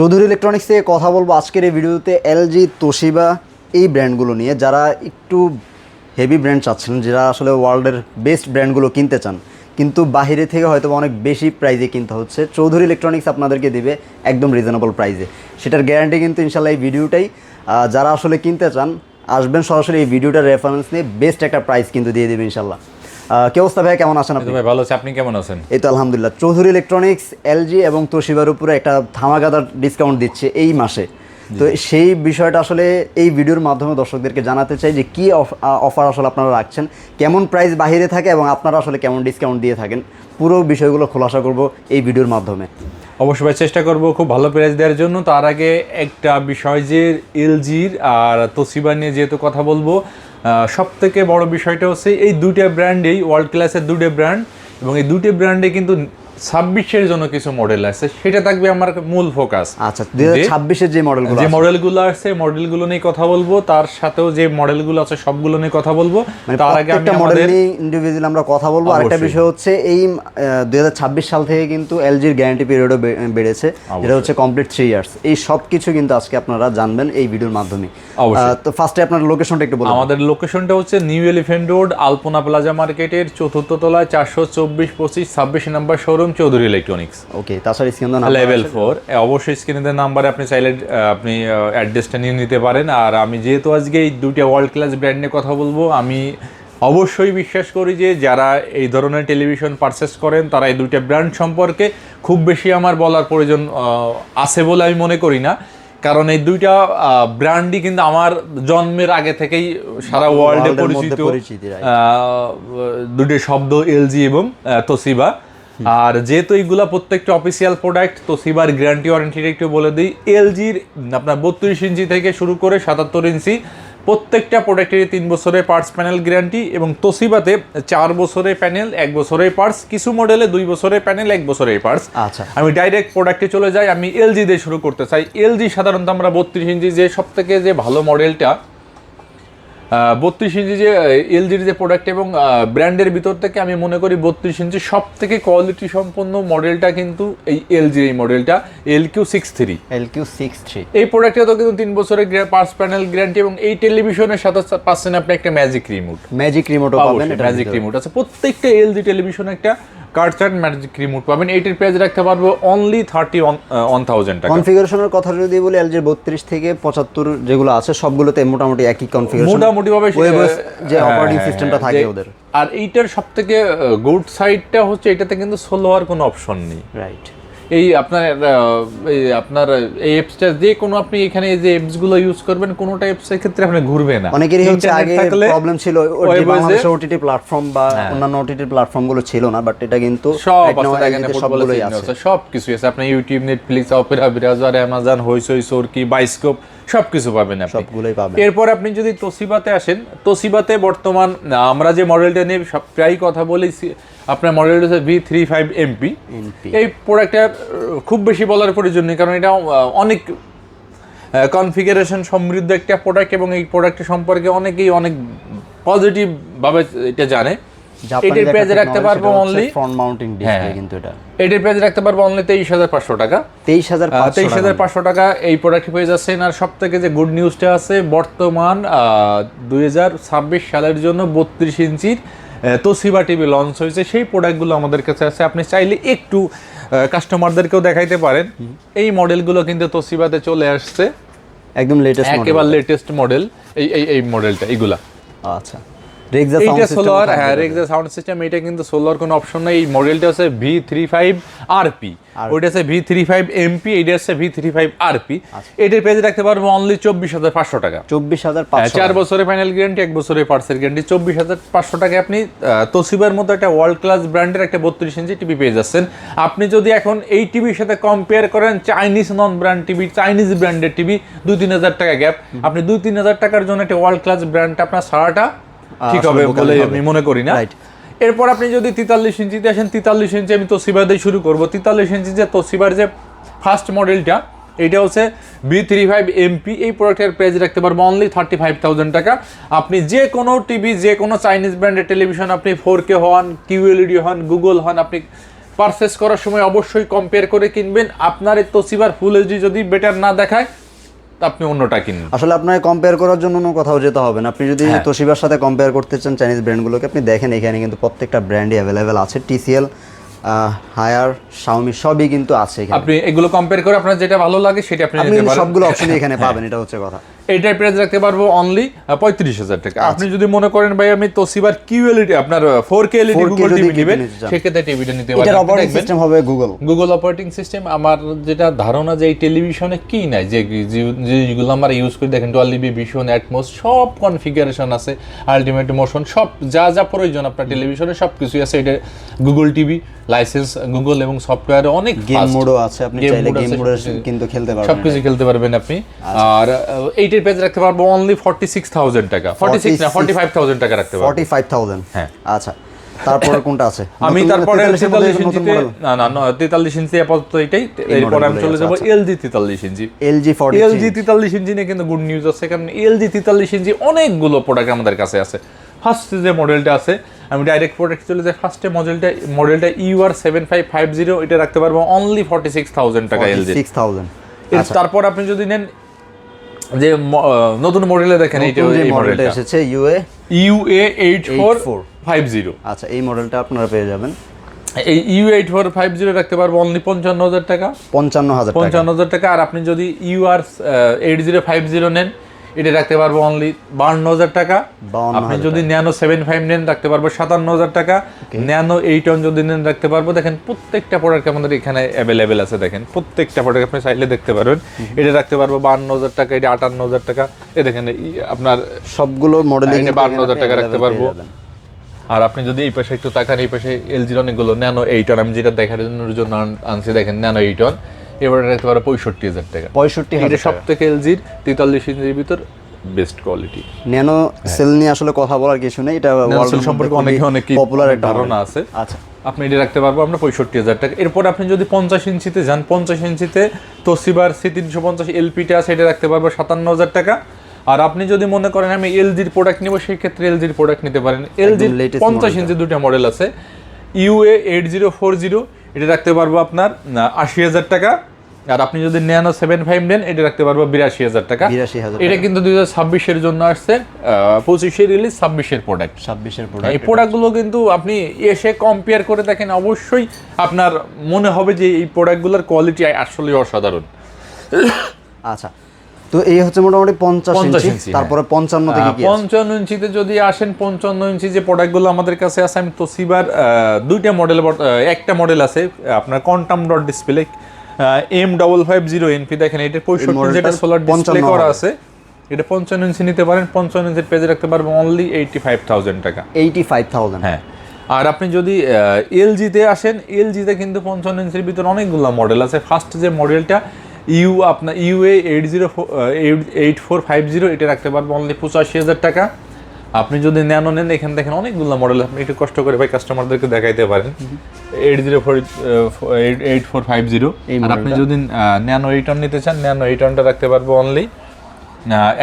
Chowdhury electronics থেকে কথা বলবো আজকের এই ভিডিওতে এলজি, তোশিবা এই ব্র্যান্ডগুলো নিয়ে। যারা একটু হেভি ব্র্যান্ড চাচ্ছেন, যারা আসলে ওয়ার্ল্ডের বেস্ট ব্র্যান্ডগুলো কিনতে চান কিন্তু বাইরে থেকে হয়তো অনেক বেশি প্রাইজে কিনতে হচ্ছে, চৌধুরী ইলেকট্রনিক্স আপনাদেরকে দিবে একদম রিজনেবল প্রাইজে। সেটার গ্যারান্টি কিন্তু ইনশাল্লাহ এই ভিডিওটাই। যারা আসলে কিনতে চান আসবেন সরাসরি এই ভিডিওটার রেফারেন্স নিয়ে বেস্ট একটা প্রাইস কিন্তু দিয়ে দেবে ইনশাল্লাহ। কি অবস্থা ভাই, কেমন আছেন আপনি? ভাই ভালো আছি, আপনি কেমন আছেন? এই তো আলহামদুলিল্লাহ। চৌধুরী ইলেকট্রনিক্স এলজি এবং তোশিবার উপরে একটা ধামাকাদার ডিসকাউন্ট দিচ্ছে এই মাসে। তো সেই বিষয়টা আসলে এই ভিডিওর মাধ্যমে দর্শকদেরকে জানাতে চাই যে কী অফার আসলে আপনারা রাখছেন, কেমন প্রাইস বাহিরে থাকে এবং আপনারা আসলে কেমন ডিসকাউন্ট দিয়ে থাকেন, পুরো বিষয়গুলো খোলাসা করব এই ভিডিওর মাধ্যমে। অবশ্যই ভাই চেষ্টা করব খুব ভালো প্রাইস দেওয়ার জন্য। তার আগে একটা বিষয় যে এলজির আর তোশিবা নিয়ে যেহেতু কথা বলবো, সব থেকে বড় বিষয়টা হচ্ছে এই দুইটা ব্র্যান্ডেই ওয়ার্ল্ড ক্লাসের দুটো ব্র্যান্ড, এবং এই দুটো ব্র্যান্ডে কিন্তু 26-এর জন্য কিছু মডেল আছে, সেটা থাকবে আমার মূল ফোকাস। আচ্ছা, 2026-এর যে মডেলগুলো আছে মডেলগুলো নিয়ে কথা বলবো, তার সাথেও যে মডেলগুলো আছে সবগুলো নিয়ে কথা বলবো। তার আগে একটা মডেল নিয়ে ইন্ডিভিজুয়ালি আমরা কথা বলবো। আরেকটা বিষয় হচ্ছে এই 2026 সাল থেকে কিন্তু এলজির গ্যারান্টি পিরিয়ডও বেড়েছে, যেটা হচ্ছে কমপ্লিট 3 ইয়ার্স। এই সব কিছু কিন্তু আজকে আপনারা জানবেন এই ভিডিওর মাধ্যমে। তো ফার্স্টে আপনার লোকেশনটা একটু বলুন। আমাদের লোকেশনটা হচ্ছে নিউ এলিফ্যান্ট রোড, আলপনা প্লাজা মার্কেটের 4th তলায় 424-25-26 নম্বর শোরুম, চৌধুরী ইলেকট্রনিক্স। ওকে, তাছাড়া স্ক্রিনে লেভেল 4 অবশ্যই স্ক্রিনের নাম্বারে আপনি চাইলে আপনি অ্যাড্রেসটা নিয়ে নিতে পারেন। আর আমি যেহেতু আজকে এই দুইটা ওয়ার্ল্ড ক্লাস ব্র্যান্ড নিয়ে কথা বলবো, আমি অবশ্যই বিশ্বাস করি যে যারা এই ধরনের টেলিভিশন পারচেস করেন তারা এই দুইটা ব্র্যান্ড সম্পর্কে খুব বেশি আমার বলার প্রয়োজন আছে বলে আমি মনে করি না, কারণ এই দুইটা ব্র্যান্ডই কিন্তু আমার জন্মের আগে থেকেই সারা ওয়ার্ল্ডে পরিচিত দুটো শব্দ, এলজি এবং তোশিবা। আর যেহেতু এইগুলা প্রত্যেকটা অফিসিয়াল প্রোডাক্ট, তোশিবার গ্যারান্টি ওয়ারেন্টিটা একটু বলে দিই। এলজির আপনার 32 ইঞ্চি থেকে শুরু করে 77 ইঞ্চি প্রত্যেকটা প্রোডাক্টেরই 3 বছরের পার্টস প্যানেল গ্যারান্টি, এবং তোশিবাতে 4 বছরের প্যানেল 1 বছরের পার্টস, কিছু মডেলে 2 বছরের প্যানেল 1 বছরের পার্টস। আচ্ছা, আমি ডাইরেক্ট প্রোডাক্টে চলে যাই। আমি এলজি দিয়ে শুরু করতে চাই। এলজি সাধারণত আমরা 32 ইঞ্চি যে সব থেকে যে ভালো মডেলটা, 32 ইঞ্চি যে এলজির যে প্রোডাক্ট এবং ব্র্যান্ডের ভিতর থেকে আমি মনে করি 32 ইঞ্চি সব থেকে কোয়ালিটি সম্পন্ন মডেলটা কিন্তু এই এলজির এই মডেলটা LQ63। এই প্রোডাক্টে তো কিন্তু 3 বছরের পার্টস প্যানেল গ্যারান্টি, এবং এই টেলিভিশনের সাথে পাচ্ছেন আপনি একটা ম্যাজিক রিমোট পাবেন। ম্যাজিক রিমোট আছে প্রত্যেকটা এলজি টেলিভিশনে, একটা কার্ড ম্যাজিক রিমোট পাবেন। এইটার প্রাইস রাখতে পারবো অনলি 31,000 টাকা। কনফিগারেশনের কথা যদি বলি, এলজি 32 থেকে 75 যেগুলো আছে সবগুলোতে মোটামুটি একই কনফিগারেশন, মোটামুটি ভাবে যে অপারেটিং সিস্টেমটা থাকে ওদের। আর এইটার সবথেকে গুড সাইডটা হচ্ছে এটাতে কিন্তু সোলো হওয়ার কোনো অপশন নেই। রাইট, এই আপনার এই অ্যাপসটা যে কোনো আপনি এখানে যে অ্যাপসগুলো ইউজ করবেন, কোনোটা অ্যাপসের ক্ষেত্রে আপনি ঘুরবে না। অনেকেরই হচ্ছে আগে প্রবলেম ছিল বাংলাদেশের ওটিটি প্লাটফর্ম বা অন্যান্য ওটিটি প্ল্যাটফর্মগুলো ছিল না, বাট এটা কিন্তু সবগুলোই আছে, সবকিছু আছে। আপনি YouTube, Netflix, Opera, browser, Amazon, হইচই, সরকি, বাইস্কোপ সবকিছু পাবেন, সবগুলোই পাবেন। এরপর আপনি যদি তোশিবাতে আসেন, তোশিবাতে বর্তমান আমরা যে মডেলটা নিয়ে প্রায় কথা বলি, আপনার মডেলটা হচ্ছে V35MP। এই প্রোডাক্টটা খুব বেশি বলার প্রয়োজন নেই, কারণ এটা অনেক কনফিগারেশন সমৃদ্ধ একটা প্রোডাক্ট, এবং এই প্রোডাক্টের সম্পর্কে অনেকেই অনেক পজিটিভ ভাবে এটা জানে। এটার প্রাইস রাখতে পারবো অনলি ফ্রন্ট মাউন্টিং ডিসপ্লে, কিন্তু এটার প্রাইস রাখতে পারবো অনলি 23,500 টাকা। 23,500 টাকা এই প্রোডাক্ট পেয়ে যাচ্ছেন। আর সব থেকে যে গুড নিউজটা আছে, বর্তমান 2026 সালের জন্য 32 ইঞ্চির তোশিবা টিভি লঞ্চ হয়েছে, সেই প্রোডাক্টগুলো আমাদের কাছে আছে। আপনি চাইলে একটু কাস্টমারদেরকেও দেখাইতে পারেন। এই মডেলগুলো কিন্তু তোশিবাতে চলে আসছে, একদম লেটেস্ট, একেবারে লেটেস্ট মডেল। এই মডেলটা, এইগুলা। আচ্ছা, এইটা সোলার, হ্যাঁ রেক্সা সাউন্ড সিস্টেম। এটা কিন্তু সোলার কোনো অপশন নাই। এই মডেলটা হচ্ছে V35RP, ওইটা আছে V35MP, এইটা আছে V35RP। এটার প্রাইস রাখতে পারবো অনলি 24,500 টাকা। 24,500, 4 বছরের প্যানেল গ্যারান্টি, 1 বছরের পার্টসের গ্যারান্টি। 24,500 টাকায় আপনি তোশিবার মতো একটা ওয়ার্ল্ড ক্লাস ব্র্যান্ডের একটা 32 ইঞ্চি টিভি পেয়ে যাচ্ছেন। আপনি যদি এখন এই টিভির সাথে কম্পেয়ার করেন চাইনিজ নন ব্র্যান্ড টিভি, চাইনিজ ব্র্যান্ডের টিভি, 2-3 হাজার টাকা গ্যাপ, আপনি 2-3 হাজার টাকার জন্য একটা ওয়ার্ল্ড ক্লাস ব্র্যান্ডটা আপনার সারাটা ঠিক হবে বলে আমি মনে করি না। এরপর আপনি যদি 43 ইঞ্চিতে আসেন, 43 ইঞ্চি আমি তোশিবা দিয়ে শুরু করবো। 43 ইঞ্চি যে তোশিবার যে ফার্স্ট মডেলটা, এটা হচ্ছে V35MP। এই প্রোডাক্টের প্রাইস রাখতে পারবো অনলি 35,000 টাকা। আপনি যে কোনো টিভি, যে কোনো চাইনিজ ব্র্যান্ডের টেলিভিশন, আপনি 4K হন, QLED হন, গুগল হন, আপনি পারচেস করার সময় অবশ্যই কম্পেয়ার করে কিনবেন। আপনার এই তোশিবার ফুল এইচডি যদি বেটার না দেখায় আপনি অন্যটা কিনুন। আসলে আপনাকে কম্পেয়ার করার জন্য অন্য কোথাও যেতে হবে না। আপনি যদি তোশিবার সাথে কম্পেয়ার করতে চান চাইনিজ ব্র্যান্ডগুলোকে, আপনি দেখেন এখানে কিন্তু প্রত্যেকটা ব্র্যান্ডই অ্যাভেলেবেল আছে। টিসিএল, হায়ার, শাওমি সবই কিন্তু আছে এখানে। আপনি এগুলো কম্পেয়ার করে আপনার যেটা ভালো লাগে সেটা আপনি নিতে পারেন। সবগুলো অপশনই এখানে পাবেন, এটা হচ্ছে কথা। এইটার প্রাইস রাখতে পারবো অনলি 35,000 টাকা। আপনি যদি মনে করেন ভাই আমি তোশিবার কিউএলইডি আপনার 4K এলইডি গুগল টিভি নেবেন, সেক্ষেত্রে টিভিটা নিতে পারেন। এটার অপারেটিং সিস্টেম হবে গুগল অপারেটিং সিস্টেম। আমার যেটা ধারণা যে এই টেলিভিশনে কি নাই, যেগুলো আমরা ইউজ করি দেখেন ডলবি ভিশন, অ্যাটমস সব কনফিগারেশন আছে, আলটিমেট মোশন সব যা যা প্রয়োজন আপনার টেলিভিশনে সব কিছুই আছে। এটা গুগল টিভি লাইসেন্স গুগল এবং সফটওয়্যারে অনেক গেম মোডও আছে, আপনি চাইলে গেম মোডে কিন্তু খেলতে পারবেন, সবকিছু খেলতে পারবেন আপনি। আর এইটার প্রাইস রাখতে পারবো অনলি 46,000 টাকা, 46 না 45,000 টাকা রাখতে পারবো। 45,000, হ্যাঁ। আচ্ছা, তারপরে কোনটা আছে? আমি তারপরে 43 ইঞ্চিতে না 43 ইঞ্চি আপাতত এটাই। এরপর আমি চলে যাব এলজি 43 ইঞ্চি। এলজি 43 ইঞ্চি নিয়ে কিন্তু গুড নিউজ আছে, কারণ এলজি 43 ইঞ্চি অনেকগুলো প্রোডাক্ট আমাদের কাছে আছে। ফার্স্ট যে মডেলটা আছে, আমি ডাইরেক্ট প্রোডাক্ট চলে যাই। ফার্স্টে মডেলটা UR7550, এটা রাখতে পারবো অনলি 46,000 টাকা এলজি। 46,000। তারপর আপনি যদি নেন যে নতুন মডেলে দেখেন এইটা এই মডেলটা এসেছে UA8450। আচ্ছা, এই মডেলটা আপনারা পেয়ে যাবেন। এই UA8450 রাখতে পারবো অনলি 55,000 টাকা। 55,000 টাকা। আর আপনি যদি UR8050 নেন, এটা রাখতে পারবো অনলি 52,000 টাকা। আপনি যদি ন্যানো 75 নেন রাখতে পারবো 57,000 টাকা। ন্যানো 8 যদি নেন রাখতে পারবো, দেখেন প্রত্যেকটা প্রোডাক্ট আমাদের এখানে অ্যাভেলেবেল আছে। দেখেন প্রত্যেকটা প্রোডাক্ট আপনি চাইলে দেখতে পারবেন। এটা রাখতে পারবো 52,000 টাকা, এটা 58,000 টাকা। এই দেখেন আপনার সবগুলো মডেল 52,000 টাকা রাখতে পারবো। আর আপনি যদি এই পাশে একটু তাকান, এই পাশে এলজির অনেকগুলো ন্যানো 8 আমি যেটা দেখানোর জন্য আনছি, দেখেন ন্যানো 8 এবার রাখতে পারো 65,000 টাকা। 65,000 এটা সব থেকে এলজির 43 ইঞ্চির ভিতর বেস্ট কোয়ালিটি। ন্যানো সেল নিয়ে আসলে কথা বলার কিছু নেই, এটা ওয়ার্ল্ড সম্পর্কে অনেক পপুলার একটা ধারণা আছে। আচ্ছা, আপনি এটা রাখতে পারবো আমরা 65,000 টাকা। এরপর আপনি যদি 50 ইঞ্চিতে যান, 50 ইঞ্চিতে তোশিবার C350 এলপিটা আছে, এটা রাখতে পারবো 57,000 টাকা। আর আপনি যদি মনে করেন আমি এলজির প্রোডাক্ট নিব, সেই ক্ষেত্রে এলজির প্রোডাক্ট নিতে পারেন। এলজির 50 ইঞ্চি দুটো মডেল আছে, UA8040, এটা রাখতে পারবো আপনার 80,000 টাকা। আর আপনি যদি ন্যানো 75 নেন, এটা রাখতে পারবো 82,000 টাকা। এটা কিন্তু 2026 এর জন্য আসছে, 25 রিলিজ, 26 প্রোডাক্ট। এই প্রোডাক্টগুলো কিন্তু আপনি এসে কম্পেয়ার করে দেখেন, অবশ্যই আপনার মনে হবে যে এই প্রোডাক্টগুলোর কোয়ালিটি আসলে অসাধারণ। আচ্ছা, তো এই হচ্ছে মোটামুটি 50 ইঞ্চি। তারপরে 55 থেকে কি আছে? 55 ইঞ্চিতে যদি আসেন, 55 ইঞ্চি যে প্রোডাক্টগুলো আমাদের কাছে আছে, আমি তোশিবার দুইটা মডেল, একটা মডেল আছে আপনার কোয়ান্টাম ডট ডিসপ্লে M550NP, দেখেন এটা 65 যেটা সোলার ডিসপ্লে করা আছে, এটা 55 ইঞ্চি নিতে পারেন। 55 ইঞ্চির পেজে রাখতে পারবো অনলি 85,000 টাকা। 85,000, হ্যাঁ। আর আপনি যদি এলজিতে আসেন, এলজিতে কিন্তু 55 ইঞ্চির ভিতর অনেকগুলো মডেল আছে। ফার্স্ট যে মডেলটা আপনার UA8450, এটা রাখতে পারবো অনলি 85,000 টাকা। আপনি যদি ন্যানো নেন, এখানে দেখেন অনেকগুলো মডেল, আপনি একটু কষ্ট করে ভাই কাস্টমারদেরকে দেখাইতে পারেন। 8450। আর আপনি যদি ন্যানো 8 নিতে চান, ন্যানো 8টা রাখতে পারবো অনলি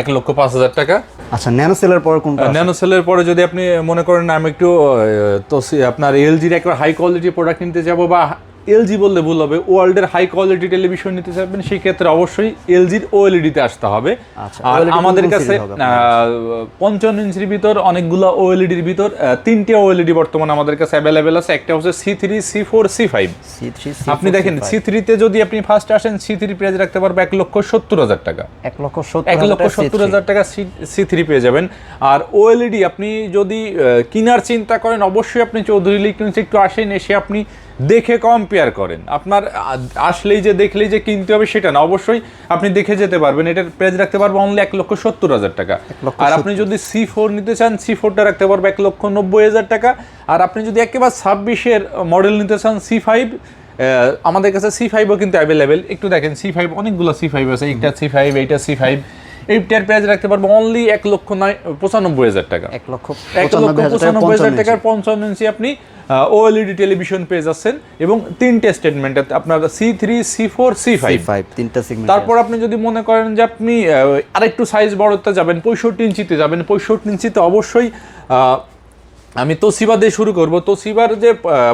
1,05,000 টাকা। আচ্ছা, ন্যানো সেলের পরে কোনটা? ন্যানো সেলের পরে যদি আপনি মনে করেন আমি একটু তো আপনার এলজির একবার হাই কোয়ালিটি প্রোডাক্ট নিতে যাব, বা এলজি বললে ভুল হবে, ওয়ার্ল্ডের হাই কোয়ালিটি টেলিভিশন নিতে চাইবেন, সেই ক্ষেত্রে অবশ্যই এলজির ওএলইডিতে আসতে হবে। আর আমাদের কাছে 55 ইঞ্চির ভিতর অনেকগুলো ওএলইডির ভিতর 3টে ওএলইডি বর্তমানে আমাদের কাছে অ্যাভেলেবেল আছে। একটা হচ্ছে C3, C4, C5। আপনি দেখেন C3 তে যদি আপনি ফার্স্ট আসেন, C3 প্রাইস রাখতে পারবে 1,70,000 টাকা। 1,70,000 টাকা C3 পেয়ে যাবেন। আর ওএলইডি আপনি যদি কেনার চিন্তা করেন, অবশ্যই আপনি চৌধুরী ইলেকট্রনিক্সে একটু আসেন, এসে আপনি দেখে কম্পেয়ার করেন। আপনার আসলেই যে দেখলেই যে কিনতে হবে সেটা না, অবশ্যই আপনি দেখে যেতে পারবেন। এটার প্রাইস রাখতে পারবো অনলি 1,70,000 টাকা। আর আপনি যদি C4 নিতে চান, C4টা রাখতে পারবো 1,90,000 টাকা। আর আপনি যদি একেবারে 26 মডেল নিতে চান, C5, আমাদের কাছে C5ও কিন্তু অ্যাভেলেবেল। একটু দেখেন C5, অনেকগুলো C5 আছে, এইটা C5, এইটা C5। এইটার প্রাইস রাখতে পারবো অনলি 1,95,000 টাকা। 1,95,000 টাকার 55 ইঞ্চি আপনি ওএলইডি টেলিভিশন পেয়ে যাচ্ছেন, এবং 3টে স্টেটমেন্ট আপনার C3, C4, C5 তিনটা সেগমেন্ট। তারপর আপনি যদি মনে করেন যে আপনি আরেকটু সাইজ বড়তে যাবেন, 65 ইঞ্চিতে যাবেন, 65 ইঞ্চিতে অবশ্যই আমি তোশিবা দিয়ে শুরু করব। তোশিবার যে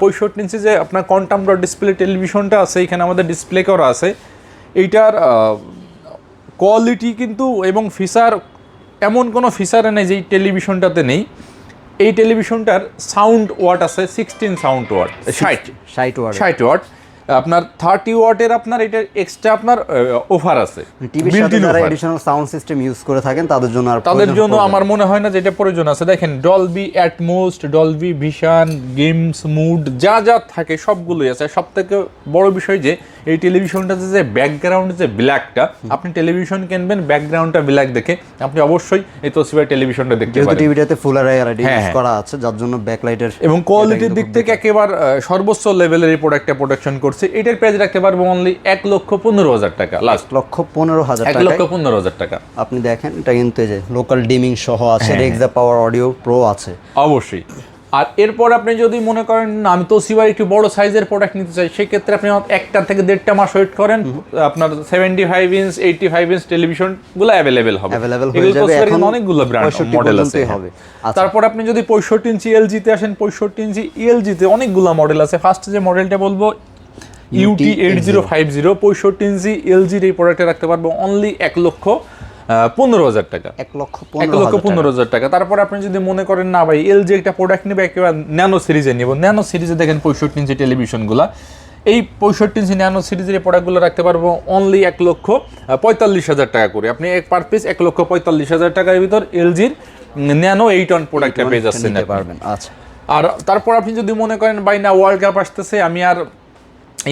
65 ইঞ্চি যে আপনার কোয়ান্টাম ডট ডিসপ্লে টেলিভিশনটা আছে, এখানে আমাদের ডিসপ্লে করা আছে, এইটার কোয়ালিটি কিন্তু এবং ফিচার এমন কোনো ফিচার নেই যে এই টেলিভিশনটাতে নেই। এই টেলিভিশনটার সাউন্ড ওয়াট আছে 16 সাউন্ড ওয়াট, 60 ওয়াট। আপনার 30 ওয়াটের আপনার এটা এক্সট্রা আপনার অফার আছে। টিভির সাথে যারা এডিশনাল সাউন্ড সিস্টেম ইউজ করে থাকেন তাদের জন্য আমার মনে হয় না যে এটা প্রয়োজন আছে। দেখেন Dolby Atmos, Dolby vision, games mode যা যা থাকে সবগুলোই আছে। সব থেকে বড় বিষয় যে এই টেলিভিশনটাতে যে ব্যাকগ্রাউন্ড যে ব্ল্যাকটা, আপনি টেলিভিশন কিনবেন ব্যাকগ্রাউন্ডটা ব্ল্যাক দেখে আপনি অবশ্যই এই তোশিবা টেলিভিশনটা দেখতে পারেন। টিভিটাতে ফুল আরআইডি ইউজ করা আছে যার জন্য ব্যাকলাইটের এবং কোয়ালিটির দিক থেকে একেবারে সর্বোচ্চ লেভেলের এই প্রোডাক্টটা প্রোডাকশন করছে। এটার প্রাইস রাখতে পারবো অনলি 1,15,000 টাকা, লাস্ট 1,15,000 টাকা, 1,15,000 টাকা। আপনি দেখেন এটা কিন্তু এই যে লোকাল ডিমিং সহ আছে, রেক্সা পাওয়ার অডিও প্রো আছে অবশ্যই। আর এরপর আপনি যদি মনে করেন না আমি তোশিবার একটু বড় সাইজের প্রোডাক্ট নিতে চাই, সেক্ষেত্রে আপনি 1 থেকে 1.5 মাস ওয়েট করেন, আপনার 75 ইঞ্চ 85 ইঞ্চ টেলিভিশনগুলো অ্যাভেলেবেল হবে। এখন অনেকগুলো ব্র্যান্ড মডেল আছে। তারপর আপনি যদি 65 ইঞ্চি এলজিতে আসেন, 65 ইঞ্চি এলজিতে অনেকগুলো মডেল আছে। ফার্স্ট যে মডেলটা বলবো UT 8050, 65 ইঞ্চি এলজির এই প্রোডাক্টে রাখতে পারবো অনলি 1,15,000 টাকা, 1,15,000 টাকা। তারপর আপনি যদি মনে করেন না ভাই এলজি একটা প্রোডাক্ট নেবে একেবারে ন্যানো সিরিজে নেব, ন্যানো সিরিজে দেখেন 65 ইঞ্চি টেলিভিশনগুলো, এই 65 ইঞ্চি ন্যানো সিরিজের এই প্রোডাক্টগুলো রাখতে পারবো অনলি 1,45,000 টাকা করে। আপনি এক পার পিস 1,45,000 টাকার ভিতর এলজির ন্যানো 8 অন প্রোডাক্টটা পেয়ে যাচ্ছেন পারবেন। আচ্ছা, আর তারপর আপনি যদি মনে করেন ভাই না ওয়ার্ল্ড কাপ আসতেছে, আমি আর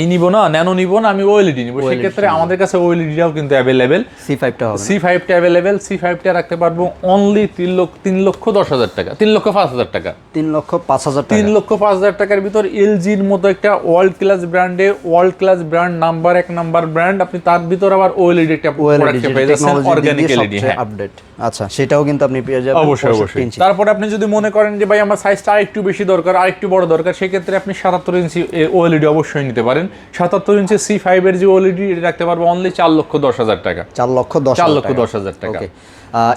এই নিব না, ন্যানো নিব না, আমি ওএলইডি নিব, সেক্ষেত্রে আমাদের কাছে ওএলইডিটাও কিন্তু অ্যাভেলেবেল। C5টা হবে, C5টা অ্যাভেলেবেল। C5টা রাখতে পারবো অনলি 3,10,000 টাকা, 3,05,000 টাকা, 3,05,000 টাকার ভিতর এলজির মতো একটা ওয়ার্ল্ড ক্লাস ব্র্যান্ডে, world class brand, number 1 number brand, আপনি তার ভিতর আবার ওএলইডি একটা প্রোডাক্ট পেয়ে যাচ্ছেন, অর্গানিক এলইডি আপডেট। আচ্ছা, সেটাও কিন্তু আপনি পেয়ে যাবেন অবশ্যই। তারপর আপনি যদি মনে করেন যে ভাই আমার সাইজটা আরেকটু বেশি দরকার, আরেকটু বড় দরকার, সেক্ষেত্রে আপনি 77 ইঞ্চি ওএলইডি অবশ্যই নিতে পারেন। 77 ইঞ্চি C5 এর যে ওএলইডি এটা রাখতে পারবো অনলি 4,10,000 টাকা, 4,10,000 টাকা।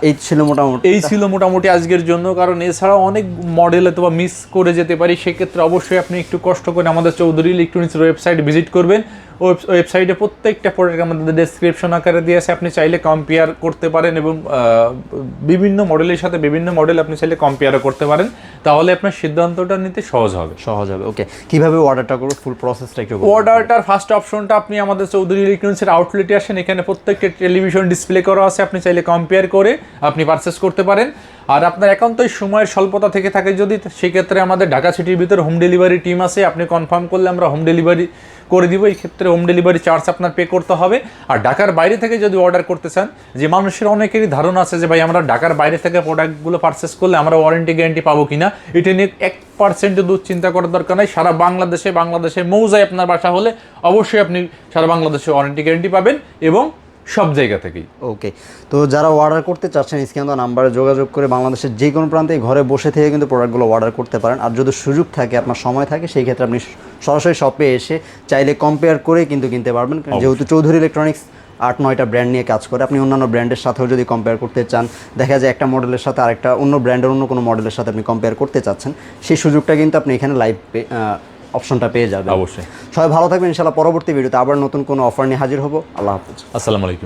এই ছিল মোটামুটি আজকের জন্য। কারণ এছাড়াও অনেক মডেল অথবা মিস করে যেতে পারি, সেক্ষেত্রে অবশ্যই আপনি একটু কষ্ট করে আমাদের চৌধুরী ইলেকট্রনিক্সের ওয়েবসাইট ভিজিট করবেন। ওয়েবসাইটে প্রত্যেকটা প্রোডাক্ট আমাদের ডেসক্রিপশন আকারে দিয়ে আছে, আপনি চাইলে কম্পেয়ার করতে পারেন এবং বিভিন্ন মডেলের সাথে বিভিন্ন মডেল আপনি চাইলে কম্পেয়ারও করতে পারেন, তাহলে আপনার সিদ্ধান্তটা নিতে সহজ হবে। ওকে, কিভাবে অর্ডারটা করব, ফুল প্রসেসটা একটু বলুন। অর্ডারটার ফার্স্ট অপশনটা আপনি আমাদের চৌধুরী ইলেকট্রনিক্সের আউটলেটে আসেন, এখানে প্রত্যেকটা টেলিভিশন ডিসপ্লে করা আছে, আপনি চাইলে কম্পেয়ার করে আপনি পারচেস করতে পারেন। আর আপনার একান্তই সময়ের স্বল্পতা থেকে থাকে যদি, সেক্ষেত্রে আমাদের ঢাকা সিটির ভিতরে হোম ডেলিভারি টিম আছে, আপনি কনফার্ম করলে আমরা হোম ডেলিভারি করে দিব। এই ক্ষেত্রে হোম ডেলিভারি চার্জ আপনার পে করতে হবে। আর ঢাকার বাইরে থেকে যদি অর্ডার করতে চান, যে মানুষের অনেকেরই ধারণা আছে যে ভাই আমরা ঢাকার বাইরে থেকে প্রোডাক্টগুলো পারচেস করলে আমরা ওয়ারেন্টি গ্যারান্টি পাবো কিনা, এটা নিয়ে 1% দুশ্চিন্তা করার দরকার নাই। সারা বাংলাদেশে মৌজায় আপনার বাসা হলে অবশ্যই আপনি সারা বাংলাদেশে ওয়ারেন্টি গ্যারান্টি পাবেন এবং সব জায়গা থেকেই। ওকে, তো যারা অর্ডার করতে চাচ্ছেন স্ক্রিনে দেওয়া নাম্বারে যোগাযোগ করে বাংলাদেশের যে কোনো প্রান্তে ঘরে বসে থেকে কিন্তু প্রোডাক্টগুলো অর্ডার করতে পারেন। আর যদি সুযোগ থাকে, আপনার সময় থাকে, সেই ক্ষেত্রে আপনি সরাসরি শপে এসে চাইলে কম্পেয়ার করে কিন্তু কিনতে পারবেন। যেহেতু চৌধুরী ইলেকট্রনিক্স 8-9টা ব্র্যান্ড নিয়ে কাজ করে, আপনি অন্যান্য ব্র্যান্ডের সাথেও যদি কম্পেয়ার করতে চান, দেখা যায় একটা মডেলের সাথে আরেকটা অন্য ব্র্যান্ডের অন্য কোনো মডেলের সাথে আপনি কম্পেয়ার করতে চাচ্ছেন, সেই সুযোগটা কিন্তু আপনি এখানে লাইভ অপশনটা পেয়ে যাবেন। অবশ্যই। সবাই ভালো থাকবেন। ইনশাআল্লাহ পরবর্তী ভিডিওতে আবার নতুন কোনো অফার নিয়ে হাজির হব। আল্লাহ হাফেজ। আসসালামু আলাইকুম।